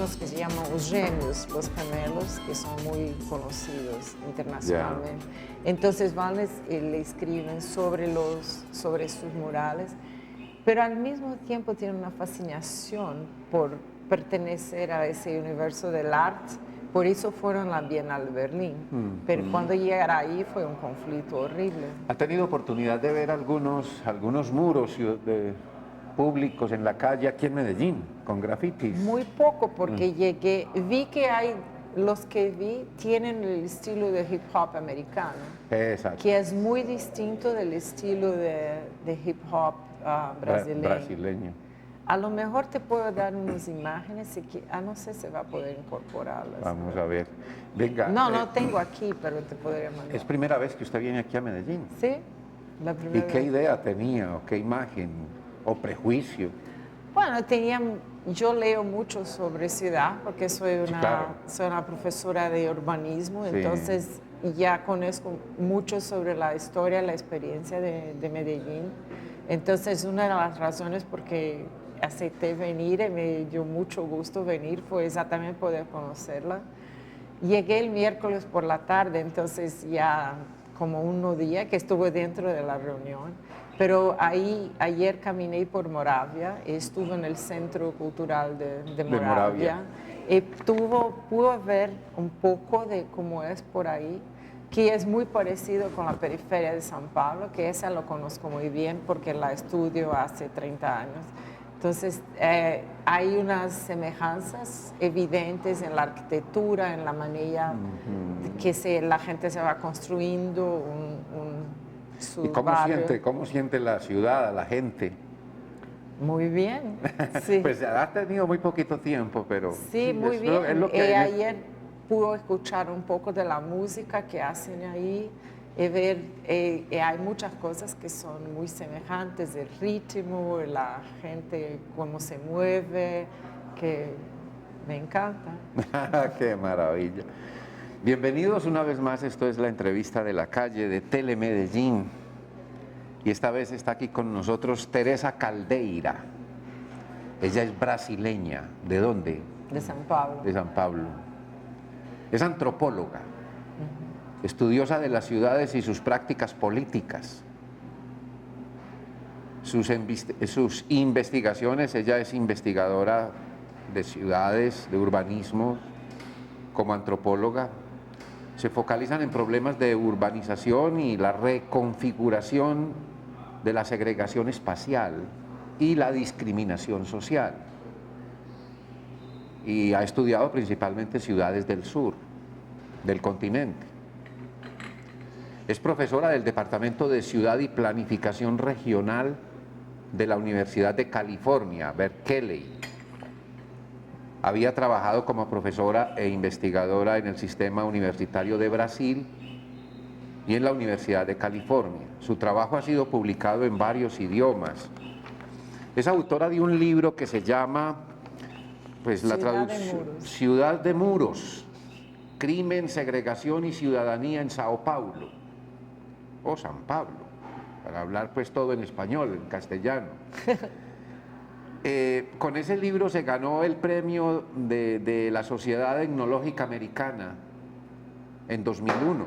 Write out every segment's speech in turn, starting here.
unos que se llaman los genios, los gemelos, que son muy conocidos internacionalmente. Entonces van y le escriben sobre sus murales, pero al mismo tiempo tienen una fascinación por pertenecer a ese universo del arte. Por eso fueron a la Bienal de Berlín, pero cuando llegaron ahí fue un conflicto horrible. ¿Ha tenido oportunidad de ver algunos muros públicos en la calle aquí en Medellín, con grafitis? Muy poco, porque vi que los que vi tienen el estilo de hip hop americano, Exacto. que es muy distinto del estilo de hip hop brasileño. A lo mejor te puedo dar unas imágenes, no sé si va a poder incorporarlas. Vamos a ver. Venga. No tengo aquí, pero te podría mandar. ¿Es primera vez que usted viene aquí a Medellín? Sí, la primera vez. ¿Y qué idea tenía, o qué imagen, o prejuicio? Bueno, yo leo mucho sobre ciudad, porque soy una profesora de urbanismo, sí. Entonces ya conozco mucho sobre la historia, la experiencia de Medellín. Entonces una de las razones por qué acepté venir y me dio mucho gusto venir fue exactamente poder conocerla. Llegué el miércoles por la tarde, entonces ya como un día que estuve dentro de la reunión, pero ayer caminé por Moravia, estuve en el Centro Cultural de Moravia y pude ver un poco de cómo es por ahí, que es muy parecido con la periferia de San Pablo, que esa lo conozco muy bien porque la estudio hace 30 años. Entonces, hay unas semejanzas evidentes en la arquitectura, en la manera que la gente se va construyendo su ¿Y cómo siente la ciudad, la gente? Muy bien, sí. Pues ha tenido muy poquito tiempo, pero... Sí, muy bien. Ayer pude escuchar un poco de la música que hacen ahí, y ver, hay muchas cosas que son muy semejantes, el ritmo, la gente, cómo se mueve, que me encanta. ¡Qué maravilla! Bienvenidos una vez más, esto es la entrevista de la calle de Telemedellín, y esta vez está aquí con nosotros Teresa Caldeira. Ella es brasileña. ¿De dónde? De San Pablo. De San Pablo. Es antropóloga. Estudiosa de las ciudades y sus prácticas políticas. Sus investigaciones, ella es investigadora de ciudades, de urbanismo, como antropóloga, se focalizan en problemas de urbanización y la reconfiguración de la segregación espacial y la discriminación social. Y ha estudiado principalmente ciudades del sur, del continente. Es profesora del Departamento de Ciudad y Planificación Regional de la Universidad de California, Berkeley. Había trabajado como profesora e investigadora en el Sistema Universitario de Brasil y en la Universidad de California. Su trabajo ha sido publicado en varios idiomas. Es autora de un libro que se llama, pues la traducción, Ciudad de Muros, Crimen, Segregación y Ciudadanía en Sao Paulo. O San Pablo, para hablar pues todo en español, en castellano. Con ese libro se ganó el premio de la Sociedad Etnológica Americana en 2001.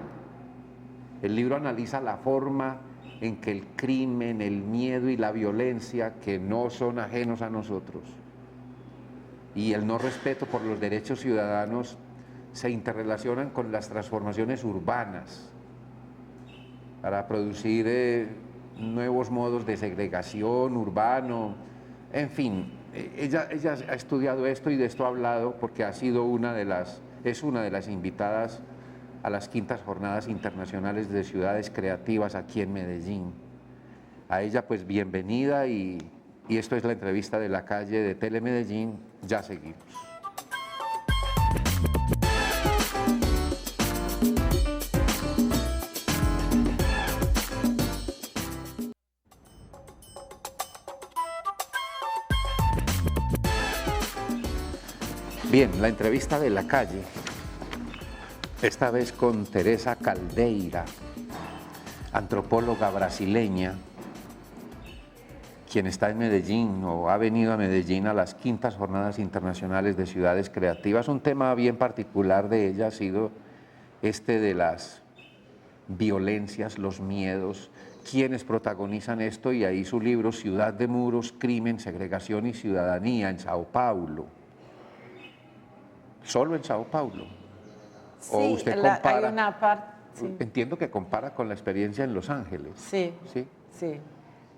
El libro analiza la forma en que el crimen, el miedo y la violencia, que no son ajenos a nosotros, y el no respeto por los derechos ciudadanos se interrelacionan con las transformaciones urbanas para producir nuevos modos de segregación urbano. En fin, ella ha estudiado esto y de esto ha hablado porque es una de las invitadas a las 5ª Jornadas Internacionales de Ciudades Creativas aquí en Medellín. A ella pues bienvenida y esto es la entrevista de la calle de Telemedellín. Ya seguimos. Bien, la entrevista de la calle, esta vez con Teresa Caldeira, antropóloga brasileña, quien está en Medellín o ha venido a Medellín a las quintas jornadas internacionales de ciudades creativas, un tema bien particular de ella ha sido este de las violencias, los miedos, quienes protagonizan esto, y ahí su libro Ciudad de Muros, Crimen, Segregación y Ciudadanía en Sao Paulo. ¿Solo en Sao Paulo? ¿O Sí, usted compara? hay una parte... Sí. Entiendo que compara con la experiencia en Los Ángeles. Sí, ¿Sí? sí.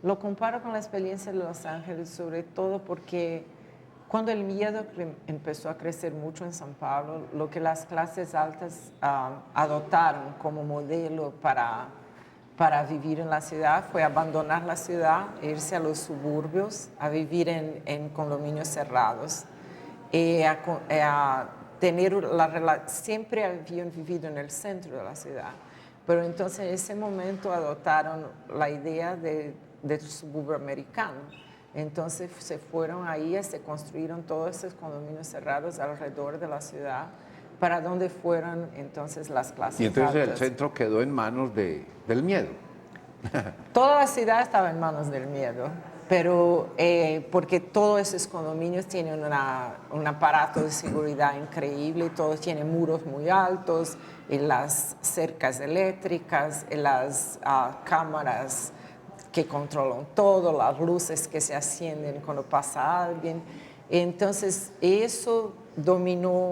Lo comparo con la experiencia de Los Ángeles, sobre todo porque cuando el miedo empezó a crecer mucho en San Pablo, lo que las clases altas adoptaron como modelo para vivir en la ciudad fue abandonar la ciudad, irse a los suburbios, a vivir en condominios cerrados. A tener siempre habían vivido en el centro de la ciudad, pero entonces en ese momento adoptaron la idea del suburbio americano. Entonces se fueron ahí, se construyeron todos esos condominios cerrados alrededor de la ciudad, para donde fueron entonces las clases altas. Y entonces el centro quedó en manos del miedo. Toda la ciudad estaba en manos del miedo, pero porque todos esos condominios tienen un aparato de seguridad increíble, todos tienen muros muy altos, y las cercas eléctricas, y las cámaras que controlan todo, las luces que se encienden cuando pasa alguien. Entonces eso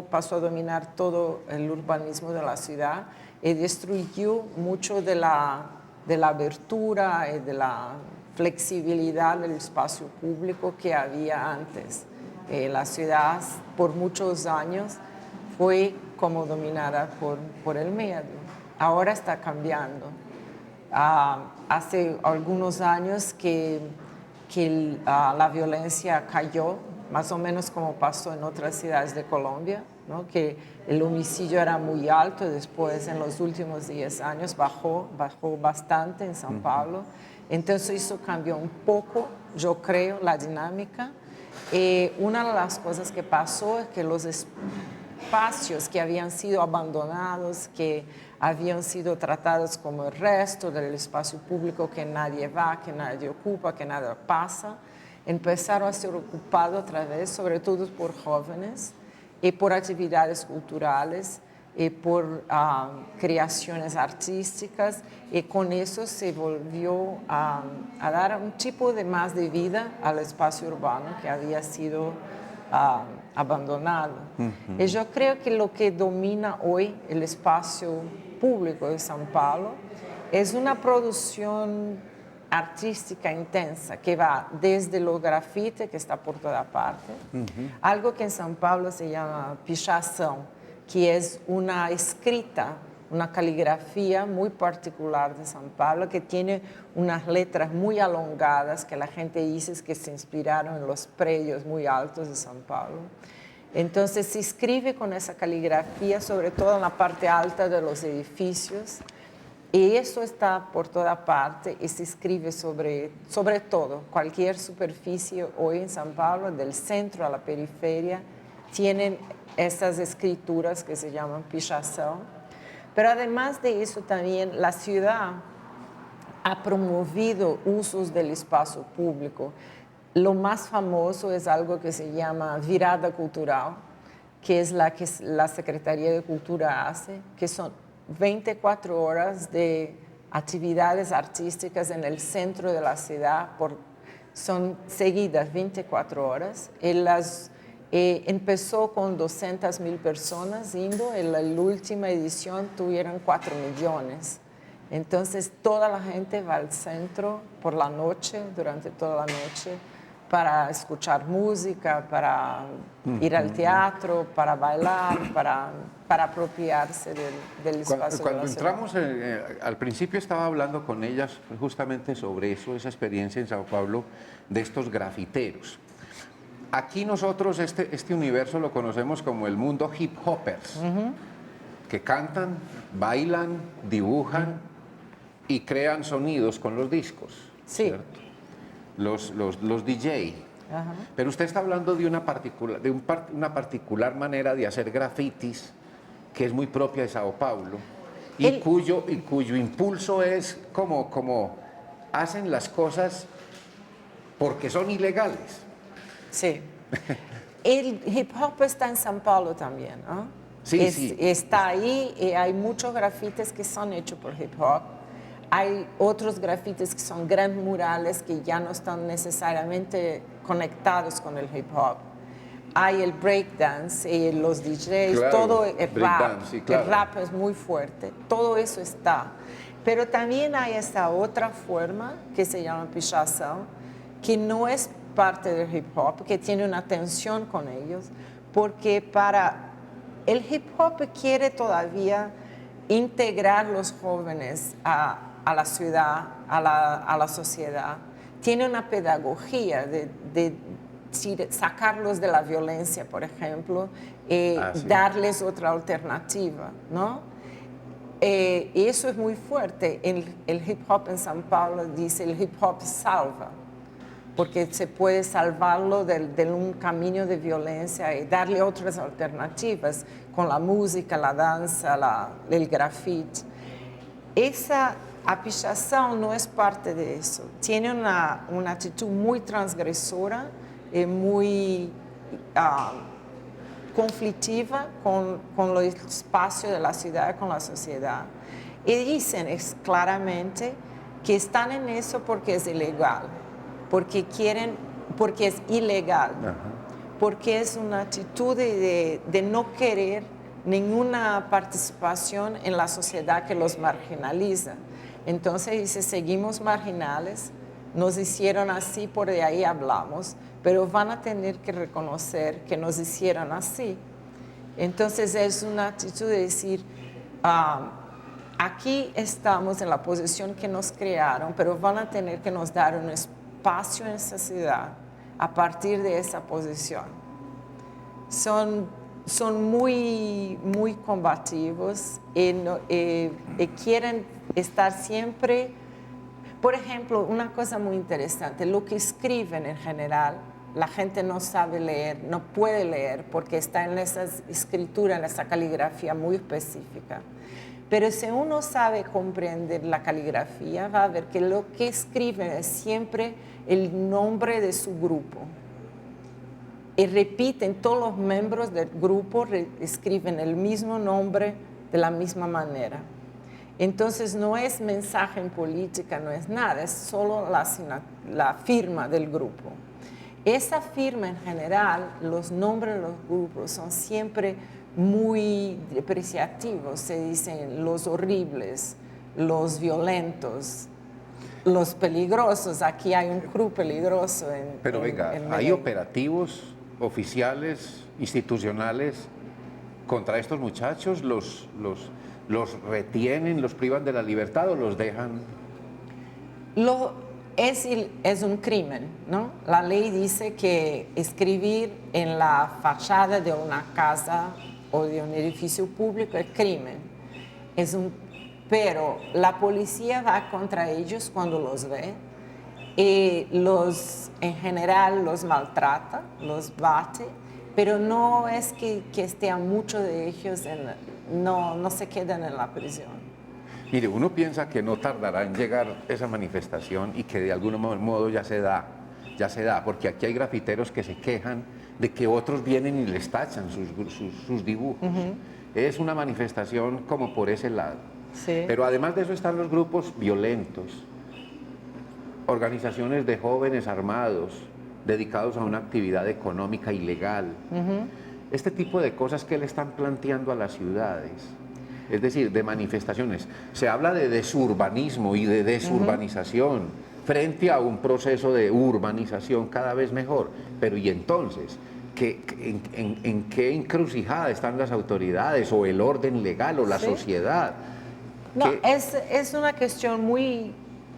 pasó a dominar todo el urbanismo de la ciudad y destruyó mucho de la abertura y de la flexibilidad del espacio público que había antes. La ciudad por muchos años fue como dominada por el miedo. Ahora está cambiando. Hace algunos años que la violencia cayó, más o menos como pasó en otras ciudades de Colombia, ¿no? Que el homicidio era muy alto, después en los últimos 10 años bajó bastante en San Pablo. Entonces eso cambió un poco, yo creo, la dinámica. Una de las cosas que pasó es que los espacios que habían sido abandonados, que habían sido tratados como el resto del espacio público, que nadie va, que nadie ocupa, que nada pasa, empezaron a ser ocupados otra vez, sobre todo por jóvenes, y por actividades culturales, y por creaciones artísticas, y con eso se volvió a dar un tipo de más de vida al espacio urbano que había sido abandonado. Y yo creo que lo que domina hoy el espacio público de São Paulo es una producción artística intensa que va desde los grafitis, que está por toda parte, algo que en São Paulo se llama pichação, que es una escrita, una caligrafía muy particular de São Paulo, que tiene unas letras muy alongadas, que la gente dice que se inspiraron en los predios muy altos de São Paulo. Entonces se escribe con esa caligrafía, sobre todo en la parte alta de los edificios, y eso está por toda parte y se escribe sobre todo. Cualquier superficie hoy en São Paulo, del centro a la periferia, tienen estas escrituras que se llaman pichação. Pero además de eso también la ciudad ha promovido usos del espacio público. Lo más famoso es algo que se llama virada cultural, que es la que la Secretaría de Cultura hace, que son 24 horas de actividades artísticas en el centro de la ciudad, son seguidas 24 horas. Empezó con 200,000 personas yendo, en la última edición tuvieron 4 millones. Entonces toda la gente va al centro por la noche, durante toda la noche, para escuchar música, para ir al teatro, para bailar, para apropiarse del espacio. Cuando entramos, al principio estaba hablando con ellas justamente sobre eso, esa experiencia en Sao Paulo de estos grafiteros. Aquí nosotros este universo lo conocemos como el mundo hip hoppers, que cantan, bailan, dibujan y crean sonidos con los discos. Sí. ¿Cierto? Los DJ. Pero usted está hablando de una particular manera de hacer grafitis que es muy propia de Sao Paulo y cuyo impulso es como hacen las cosas porque son ilegales. Sí. El hip hop está en San Paulo también, ¿no? Sí, sí. Está ahí y hay muchos grafitis que son hechos por hip hop. Hay otros grafitis que son grandes murales que ya no están necesariamente conectados con el hip hop. Hay el breakdance y los DJs, Claro, todo el rap. sí, claro. El rap es muy fuerte, todo eso está. Pero también hay esta otra forma que se llama pichação, que no es parte del hip hop, que tiene una tensión con ellos, porque el hip hop quiere todavía integrar los jóvenes a la ciudad, a la sociedad. Tiene una pedagogía de sacarlos de la violencia, por ejemplo, sí. darles otra alternativa, ¿no? Y eso es muy fuerte. El hip hop en San Paulo dice el hip hop salva, porque se puede salvarlo de un camino de violencia y darle otras alternativas con la música, la danza, el graffiti. Esa pichação no es parte de eso. Tiene una actitud muy transgresora y muy conflictiva con el espacio de la ciudad, con la sociedad. Y dicen claramente que están en eso porque es ilegal, porque es ilegal, porque es una actitud de no querer ninguna participación en la sociedad que los marginaliza. Entonces dice, seguimos marginales, nos hicieron así, por de ahí hablamos, pero van a tener que reconocer que nos hicieron así. Entonces es una actitud de decir, aquí estamos en la posición que nos crearon, pero van a tener que nos dar un espacio en esa ciudad a partir de esa posición. Son muy, muy combativos y quieren estar siempre. Por ejemplo, una cosa muy interesante, lo que escriben en general, la gente no sabe leer, no puede leer porque está en esa escritura, en esa caligrafía muy específica. Pero si uno sabe comprender la caligrafía, va a ver que lo que escriben es siempre el nombre de su grupo. Y repiten, todos los miembros del grupo escriben el mismo nombre de la misma manera. Entonces no es mensaje en política, no es nada, es solo la firma del grupo. Esa firma en general, los nombres de los grupos son siempre muy depreciativos, se dicen los horribles, los violentos, los peligrosos. Aquí hay un crew peligroso. Pero venga, ¿hay operativos oficiales, institucionales contra estos muchachos? ¿Los retienen, los privan de la libertad o los dejan? Es un crimen, ¿no? La ley dice que escribir en la fachada de una casa o de un edificio público es crimen. Pero la policía va contra ellos cuando los ve y en general los maltrata, los bate, pero no es que estén muchos de ellos, no se quedan en la prisión. Mire, uno piensa que no tardará en llegar esa manifestación y que de algún modo ya se da, porque aquí hay grafiteros que se quejan de que otros vienen y les tachan sus dibujos. Es una manifestación como por ese lado. Sí. Pero además de eso están los grupos violentos, organizaciones de jóvenes armados dedicados a una actividad económica ilegal. Este tipo de cosas que le están planteando a las ciudades, es decir, de manifestaciones. Se habla de desurbanismo y de desurbanización frente a un proceso de urbanización cada vez mejor. Pero ¿y entonces? ¿En qué encrucijada están las autoridades o el orden legal o la sociedad? No, es una cuestión muy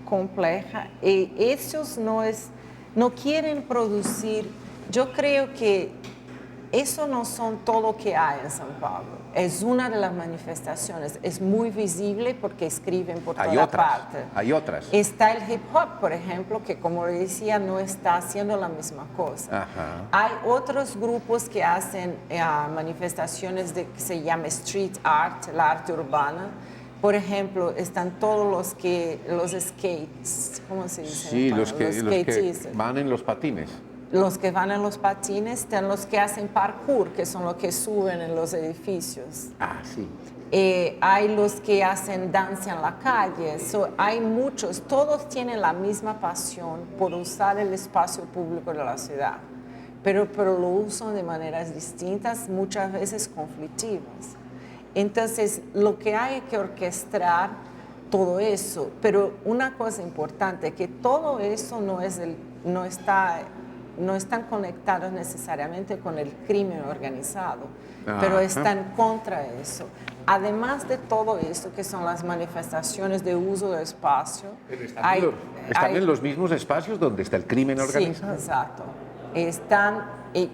compleja y ellos no quieren producir. Yo creo que eso no son todo lo que hay en San Pablo. Es una de las manifestaciones, es muy visible porque escriben por toda parte. Hay otras. Está el hip hop, por ejemplo, que como le decía, no está haciendo la misma cosa. Hay otros grupos que hacen manifestaciones que se llama street art, la arte urbana, por ejemplo, están todos los skates, ¿cómo se dice? Sí, los que skatistas. van en los patines. Los que van en los patines, están los que hacen parkour, que son los que suben en los edificios. Ah, sí. Hay los que hacen danza en la calle. Hay muchos, todos tienen la misma pasión por usar el espacio público de la ciudad, pero lo usan de maneras distintas, muchas veces conflictivas. Entonces, lo que hay que orquestar todo eso, pero una cosa importante, que todo eso no están conectados necesariamente con el crimen organizado, pero están contra eso. Además de todo esto, que son las manifestaciones de uso del espacio. Pero están en los mismos espacios donde está el crimen organizado. Sí, exacto.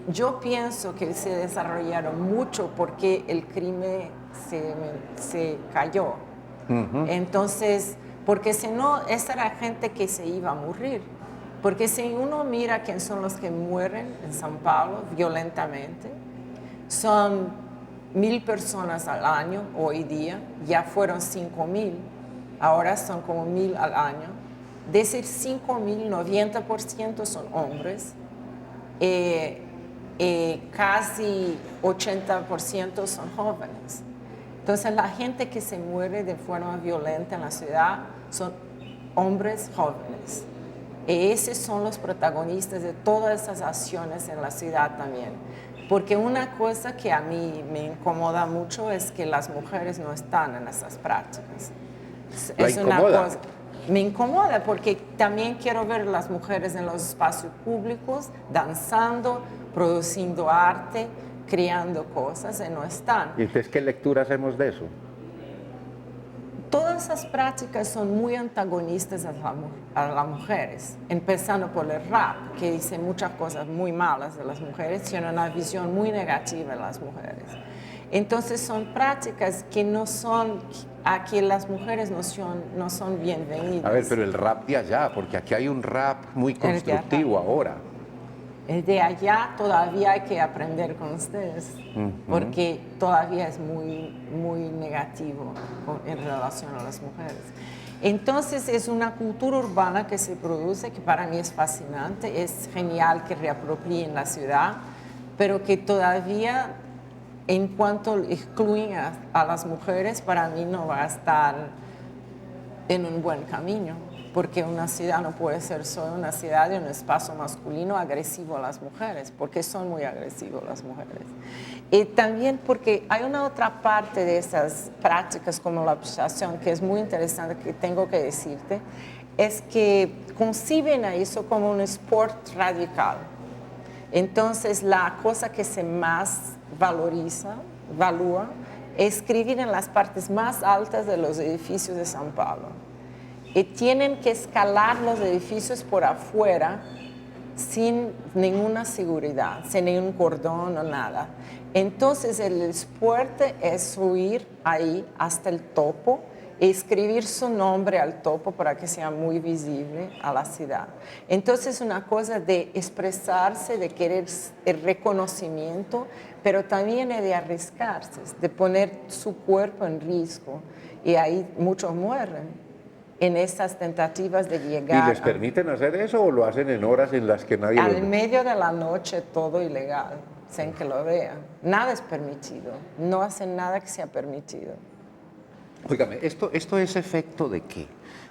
Yo pienso que se desarrollaron mucho porque el crimen se cayó. Entonces, porque si no, esa era gente que se iba a morir. Porque si uno mira quién son los que mueren en São Paulo violentamente, son 1.000 personas al año hoy día, ya fueron 5.000, ahora son como 1.000 al año. De esos 5.000, 90% son hombres, casi 80% son jóvenes. Entonces la gente que se muere de forma violenta en la ciudad son hombres jóvenes. Y esos son los protagonistas de todas esas acciones en la ciudad también. Porque una cosa que a mí me incomoda mucho es que las mujeres no están en esas prácticas. ¿La incomoda? Me incomoda porque también quiero ver a las mujeres en los espacios públicos danzando, produciendo arte, creando cosas y no están. ¿Y entonces qué lectura hacemos de eso? Todas esas prácticas son muy antagonistas a las mujeres, empezando por el rap, que dice muchas cosas muy malas de las mujeres, tiene una visión muy negativa de las mujeres. Entonces son prácticas que no son, a que las mujeres no son bienvenidas. A ver, pero el rap de allá, porque aquí hay un rap muy constructivo ahora. El de allá todavía hay que aprender con ustedes, porque todavía es muy, muy negativo en relación a las mujeres. Entonces es una cultura urbana que se produce, que para mí es fascinante, es genial que reapropien la ciudad, pero que todavía, en cuanto excluyen a las mujeres, para mí no va a estar en un buen camino. Porque una ciudad no puede ser solo una ciudad de un espacio masculino agresivo a las mujeres, porque son muy agresivos las mujeres. Y también porque hay una otra parte de esas prácticas como la observación que es muy interesante, que tengo que decirte, es que conciben a eso como un sport radical. Entonces la cosa que se más valúa, es escribir en las partes más altas de los edificios de São Paulo. Y tienen que escalar los edificios por afuera sin ninguna seguridad, sin ningún cordón o nada. Entonces el deporte es subir ahí hasta el topo y escribir su nombre al topo para que sea muy visible a la ciudad. Entonces una cosa de expresarse, de querer el reconocimiento, pero también de arriesgarse, de poner su cuerpo en riesgo. Y ahí muchos mueren en estas tentativas de llegar. ¿Y les permiten hacer eso o lo hacen en horas en las que nadie lo ve? Al medio de la noche todo ilegal, sin que lo vean. Nada es permitido, no hacen nada que sea permitido. Óigame, ¿esto es efecto de qué?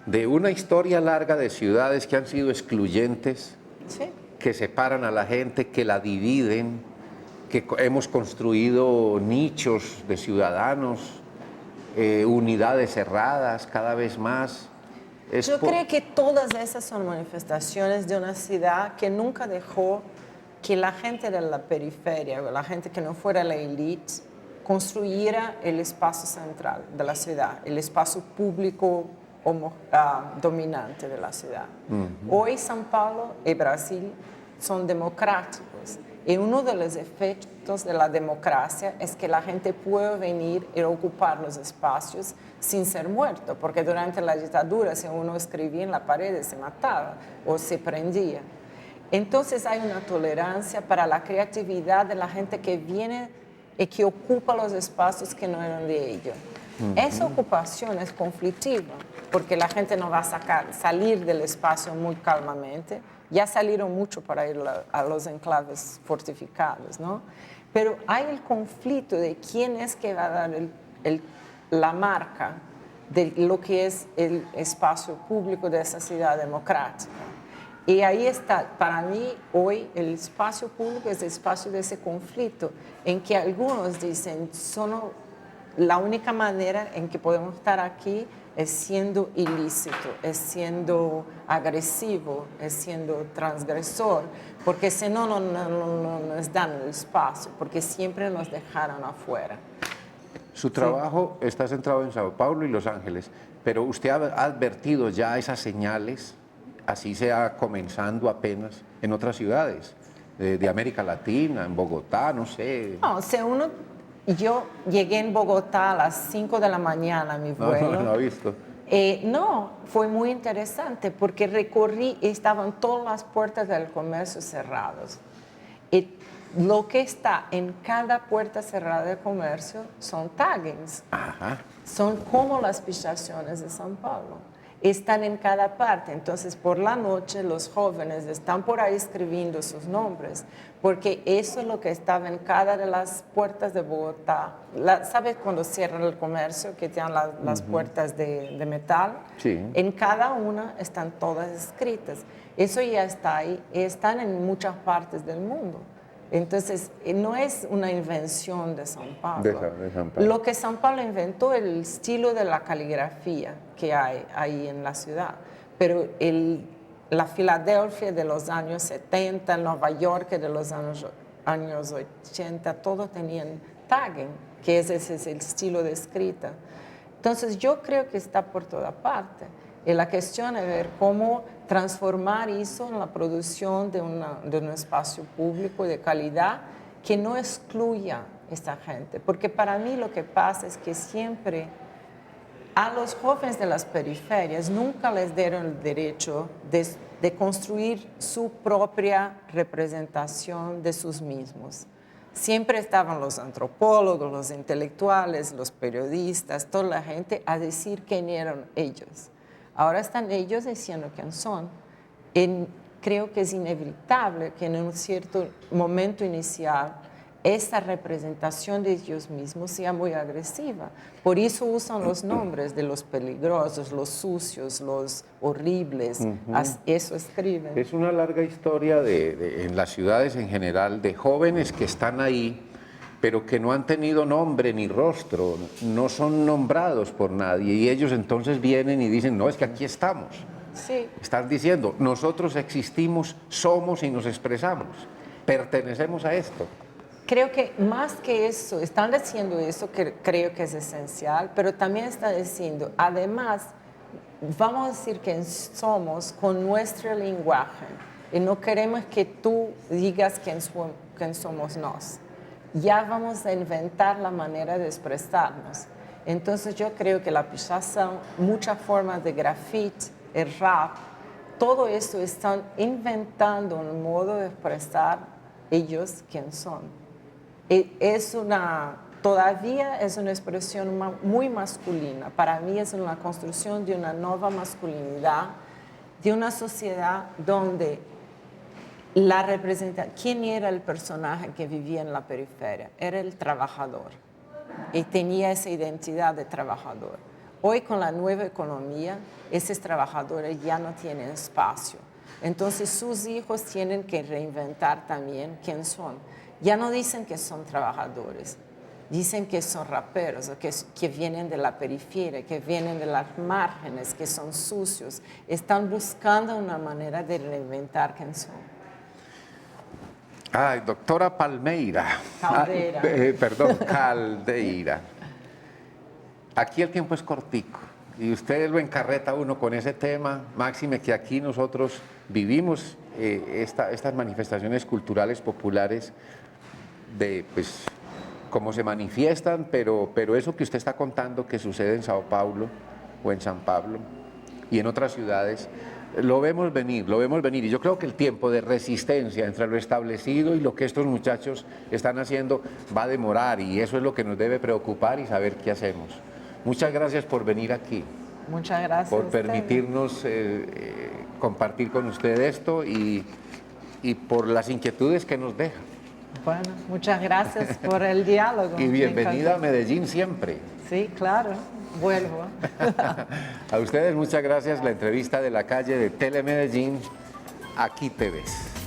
De una historia larga de ciudades que han sido excluyentes, Sí. que separan a la gente, que la dividen, que hemos construido nichos de ciudadanos, unidades cerradas cada vez más. Yo creo que todas esas son manifestaciones de una ciudad que nunca dejó que la gente de la periferia, la gente que no fuera la élite, construyera el espacio central de la ciudad, el espacio público dominante de la ciudad. Hoy São Paulo y Brasil son democráticos y uno de los efectos de la democracia es que la gente puede venir y ocupar los espacios sin ser muerto, porque durante la dictadura si uno escribía en la pared se mataba o se prendía. Entonces hay una tolerancia para la creatividad de la gente que viene y que ocupa los espacios que no eran de ellos. Esa ocupación es conflictiva, porque la gente no va a salir del espacio muy calmamente. Ya salieron mucho para ir a los enclaves fortificados, ¿no? Pero hay el conflicto de quién es que va a dar la marca de lo que es el espacio público de esa ciudad democrática. Y ahí está, para mí hoy el espacio público es el espacio de ese conflicto, en que algunos dicen, la única manera en que podemos estar aquí es siendo ilícito, es siendo agresivo, es siendo transgresor, porque si no, no nos dan el espacio, porque siempre nos dejaron afuera. Su trabajo está centrado en Sao Paulo y Los Ángeles, pero usted ha advertido ya esas señales, así sea comenzando apenas, en otras ciudades de América Latina, en Bogotá, no sé. No, yo llegué en Bogotá a las 5 de la mañana, mi vuelo. No ha visto. No, fue muy interesante porque recorrí y estaban todas las puertas del comercio cerradas. Y lo que está en cada puerta cerrada del comercio son taggings. Ajá. Son como las pichaciones de São Paulo. Están en cada parte. Entonces, por la noche, los jóvenes están por ahí escribiendo sus nombres, porque eso es lo que estaba en cada de las puertas de Bogotá. ¿Sabes cuando cierran el comercio, que tienen las puertas de metal? Sí. En cada una están todas escritas. Eso ya está ahí, están en muchas partes del mundo. Entonces, no es una invención de São Paulo. De São Paulo. Lo que São Paulo inventó es el estilo de la caligrafía que hay ahí en la ciudad. Pero la Filadelfia de los años 70, Nueva York de los años 80, todos tenían tagging, que ese es el estilo de escrita. Entonces, yo creo que está por toda parte. Y la cuestión es ver cómo transformar eso en la producción de un espacio público de calidad que no excluya a esta gente. Porque para mí lo que pasa es que siempre a los jóvenes de las periferias nunca les dieron el derecho de construir su propia representación de sus mismos. Siempre estaban los antropólogos, los intelectuales, los periodistas, toda la gente a decir quién eran ellos. Ahora están ellos diciendo quién son. Creo que es inevitable que en un cierto momento inicial esa representación de ellos mismos sea muy agresiva. Por eso usan los nombres de los peligrosos, los sucios, los horribles. Eso escriben. Es una larga historia en las ciudades en general de jóvenes que están ahí, pero que no han tenido nombre ni rostro, no son nombrados por nadie, y ellos entonces vienen y dicen, no, es que aquí estamos. Sí. Están diciendo, nosotros existimos, somos y nos expresamos, pertenecemos a esto. Creo que más que eso, están diciendo eso, que creo que es esencial, pero también están diciendo, además, vamos a decir que somos con nuestro lenguaje, y no queremos que tú digas quién somos nosotros. Ya vamos a inventar la manera de expresarnos. Entonces yo creo que la pichación, muchas formas de graffiti, el rap, todo eso están inventando un modo de expresar ellos quién son. Todavía es una expresión muy masculina. Para mí es una construcción de una nueva masculinidad, de una sociedad donde ¿quién era el personaje que vivía en la periferia? Era el trabajador y tenía esa identidad de trabajador. Hoy con la nueva economía, esos trabajadores ya no tienen espacio. Entonces sus hijos tienen que reinventar también quién son. Ya no dicen que son trabajadores, dicen que son raperos, que vienen de la periferia, que vienen de las márgenes, que son sucios. Están buscando una manera de reinventar quién son. Ay, doctora Palmeira. Caldeira. Caldeira. Aquí el tiempo es cortico y usted lo encarreta uno con ese tema, máxime que aquí nosotros vivimos estas manifestaciones culturales populares de, pues, cómo se manifiestan, pero eso que usted está contando que sucede en Sao Paulo o en San Pablo y en otras ciudades, lo vemos venir, y yo creo que el tiempo de resistencia entre lo establecido y lo que estos muchachos están haciendo va a demorar, y eso es lo que nos debe preocupar y saber qué hacemos. Muchas gracias por venir aquí. Muchas gracias. Por permitirnos compartir con usted esto y por las inquietudes que nos deja. Bueno, muchas gracias por el diálogo. Y bienvenida a Medellín siempre. Sí, claro, vuelvo. A ustedes muchas gracias. La entrevista de la calle de Telemedellín, aquí te ves.